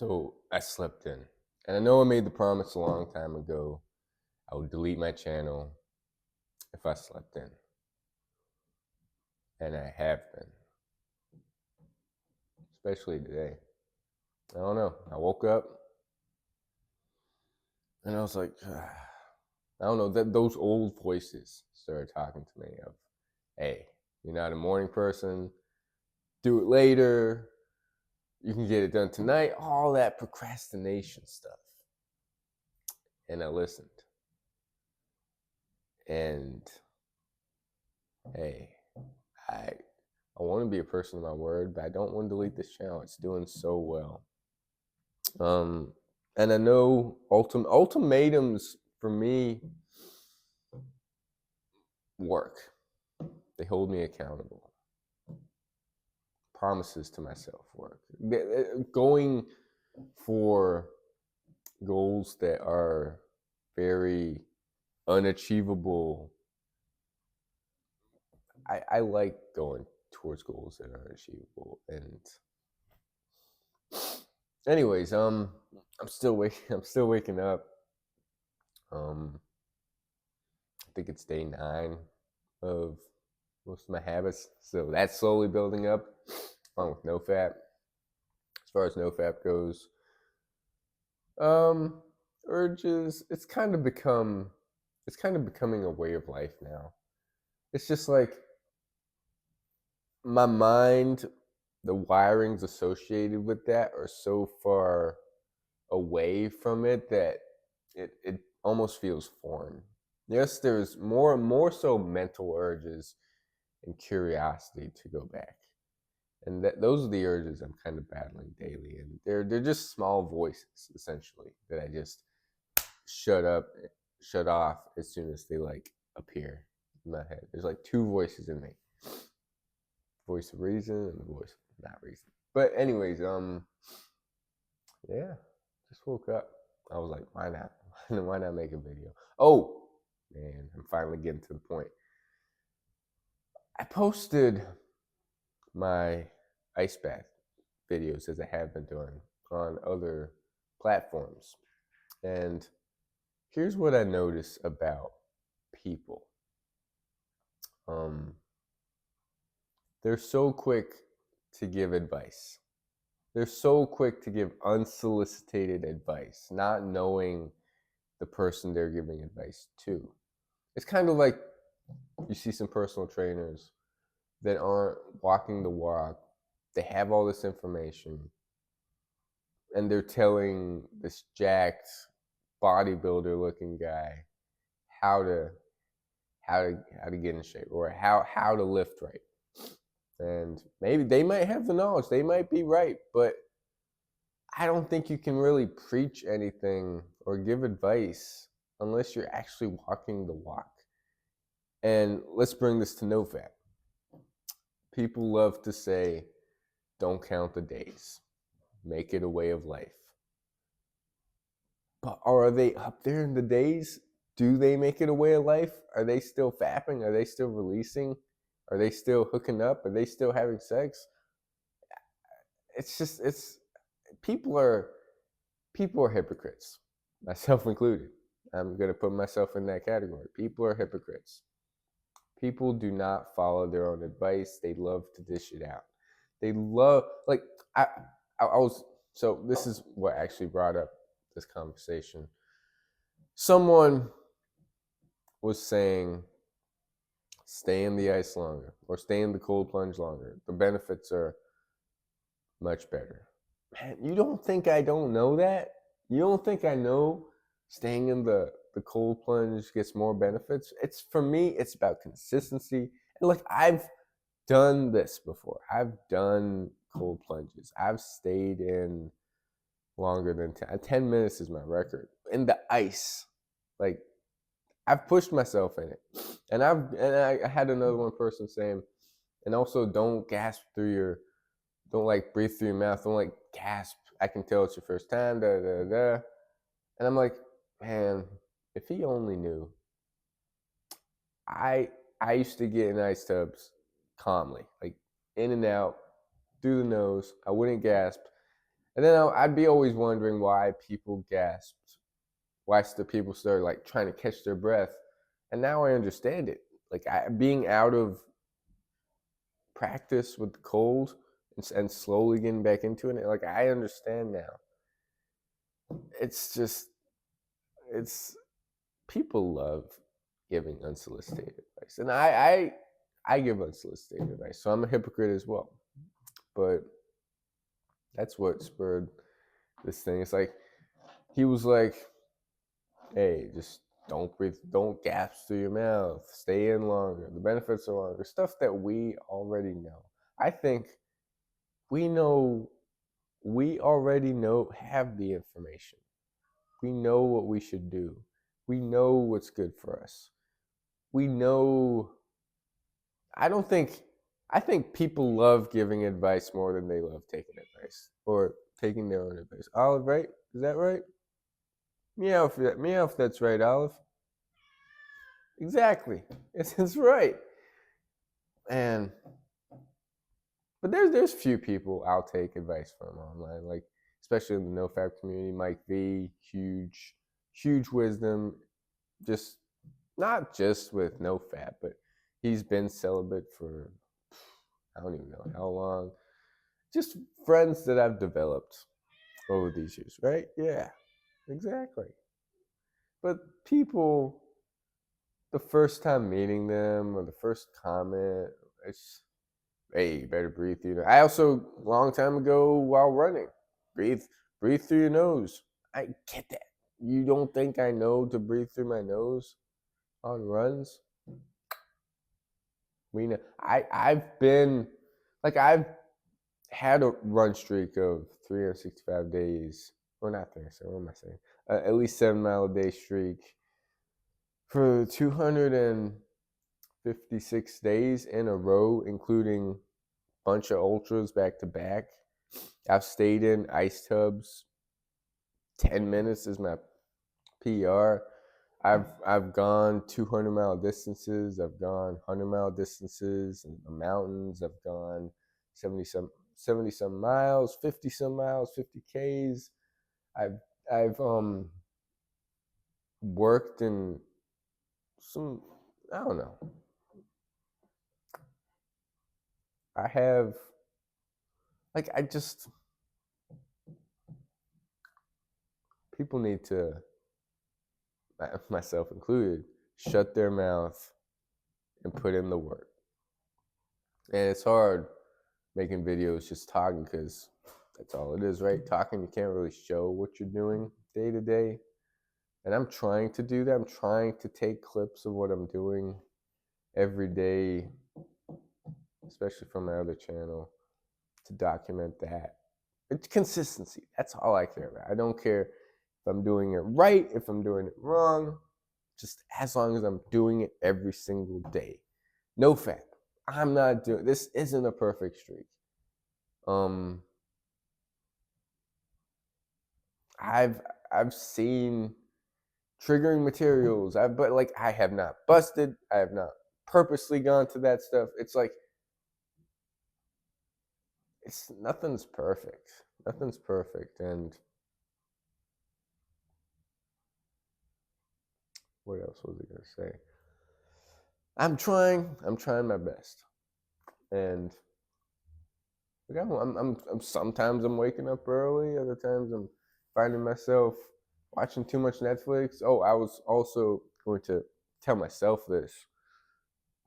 So I slept in. And I know I made the promise a long time ago I would delete my channel if I slept in. And I have been. Especially today. I don't know. I woke up and I was like, I don't know, that those old voices started talking to me of, hey, you're not a morning person, do it later, you can get it done tonight, all that procrastination stuff. And I listened. And hey, I want to be a person of my word, but I don't want to delete this channel. It's doing so well. And I know ultimatums for me work. They hold me accountable. Promises to myself work. Going for goals that are very unachievable. I like going towards goals that are unachievable. And anyways, I'm still waking up. I think it's day 9 of most of my habits, so that's slowly building up, along with NoFap. As far as NoFap goes, urges, it's kind of becoming a way of life now. It's just like my mind, the wirings associated with that are so far away from it that it almost feels foreign. Yes, there's more so mental urges and curiosity to go back, and those are the urges I'm kind of battling daily, and they're just small voices essentially that I just shut off as soon as they like appear in my head. There's like 2 voices in me: voice of reason and the voice of not reason. But anyways, yeah, just woke up. I was like, why not? Why not make a video? Oh man, I'm finally getting to the point. I posted my ice bath videos, as I have been doing, on other platforms. And here's what I notice about people. They're so quick to give advice. They're so quick to give unsolicited advice, not knowing the person they're giving advice to. It's kind of like you see some personal trainers that aren't walking the walk. They have all this information, and they're telling this jacked bodybuilder looking guy how to get in shape, or how to lift right. And maybe they might have the knowledge, they might be right, but I don't think you can really preach anything or give advice unless you're actually walking the walk. And let's bring this to NoFap. People love to say, don't count the days, make it a way of life. But are they up there in the days? Do they make it a way of life? Are they still fapping? Are they still releasing? Are they still hooking up? Are they still having sex? People are hypocrites, myself included. I'm going to put myself in that category. People are hypocrites. People do not follow their own advice. They love to dish it out. They love, like, I was, so this is what actually brought up this conversation. Someone was saying, stay in the ice longer, or stay in the cold plunge longer. The benefits are much better. Man, you don't think I don't know that? You don't think I know staying in the cold plunge gets more benefits? It's, for me, it's about consistency. And like, I've done this before. I've done cold plunges. I've stayed in longer than 10 minutes is my record in the ice. Like, I've pushed myself in it. And I had another one person saying, and also don't like breathe through your mouth. Don't like gasp. I can tell it's your first time. Da da da. And I'm like, man, if he only knew. I used to get in ice tubs calmly, like in and out, through the nose. I wouldn't gasp. And then I'd be always wondering why people gasped, why the people started like trying to catch their breath. And now I understand it. Like being out of practice with the cold and slowly getting back into it, like I understand now. It's just, it's people love giving unsolicited advice, and I give unsolicited advice, so I'm a hypocrite as well. But that's what spurred this thing. It's like he was like, "Hey, just don't breathe, don't gasp through your mouth, stay in longer. The benefits are longer." Stuff that we already know. I think we know. We already know, have the information. We know what we should do. We know what's good for us. We know. I don't think. I think people love giving advice more than they love taking advice or taking their own advice. Olive, right? Is that right? Meow if that's right, Olive. Exactly. It's right. And but there's few people I'll take advice from online, like especially in the NoFap community. Mike V, huge wisdom. Just not just with NoFap, but he's been celibate for I don't even know how long. Just friends that I've developed over these years, right? Yeah, exactly. But people, the first time meeting them or the first comment, it's, hey, you better breathe through. I also, long time ago, while running, breathe, breathe through your nose. I get that. You don't think I know to breathe through my nose on runs? We know. I've been like I've had a run streak of 365 days, or not 365. What am I saying? At least 7 mile a day streak for 256 days in a row, including a bunch of ultras back to back. I've stayed in ice tubs. 10 minutes is my PR. I've gone 200-mile distances. I've gone 100-mile distances in the mountains. I've gone 70 some miles, 50 some miles, 50 Ks. I've worked in some, I don't know. I have like I just people need to, myself included, shut their mouth and put in the work. And it's hard making videos just talking because that's all it is, right? Talking, you can't really show what you're doing day to day. And I'm trying to do that. I'm trying to take clips of what I'm doing every day, especially from my other channel, to document that. It's consistency. That's all I care about. I don't care if I'm doing it right, if I'm doing it wrong, just as long as I'm doing it every single day. NoFap. I'm not doing this. Isn't a perfect streak. I've seen triggering materials. But like I have not busted. I have not purposely gone to that stuff. It's like it's nothing's perfect. Nothing's perfect. And what else was I gonna say? I'm trying my best. And I'm sometimes I'm waking up early, other times I'm finding myself watching too much Netflix. Oh, I was also going to tell myself this.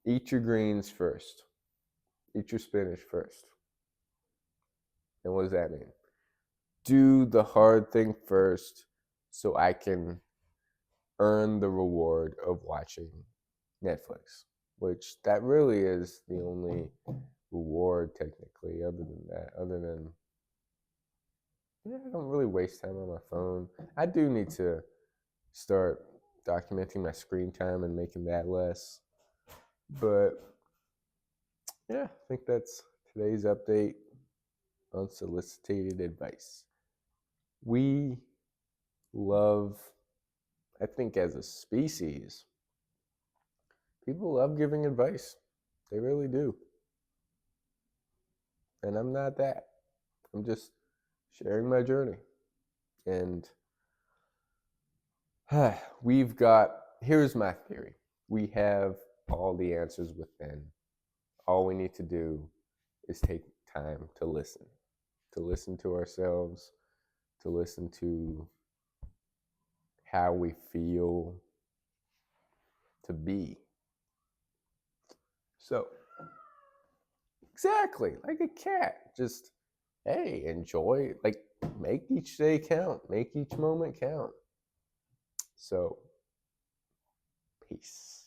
Eat your greens first. Eat your spinach first. And what does that mean? Do the hard thing first so I can earn the reward of watching Netflix, which that really is the only reward technically. Other than that, other than yeah, I don't really waste time on my phone. I do need to start documenting my screen time and making that less. But yeah, I think that's today's update. Unsolicited advice. We love, I think as a species, people love giving advice. They really do. And I'm not that. I'm just sharing my journey. And here's my theory. We have all the answers within. All we need to do is take time to listen to ourselves, to listen to how we feel, to be. So, exactly, like a cat, just, hey, enjoy, like, make each day count, make each moment count. So, peace.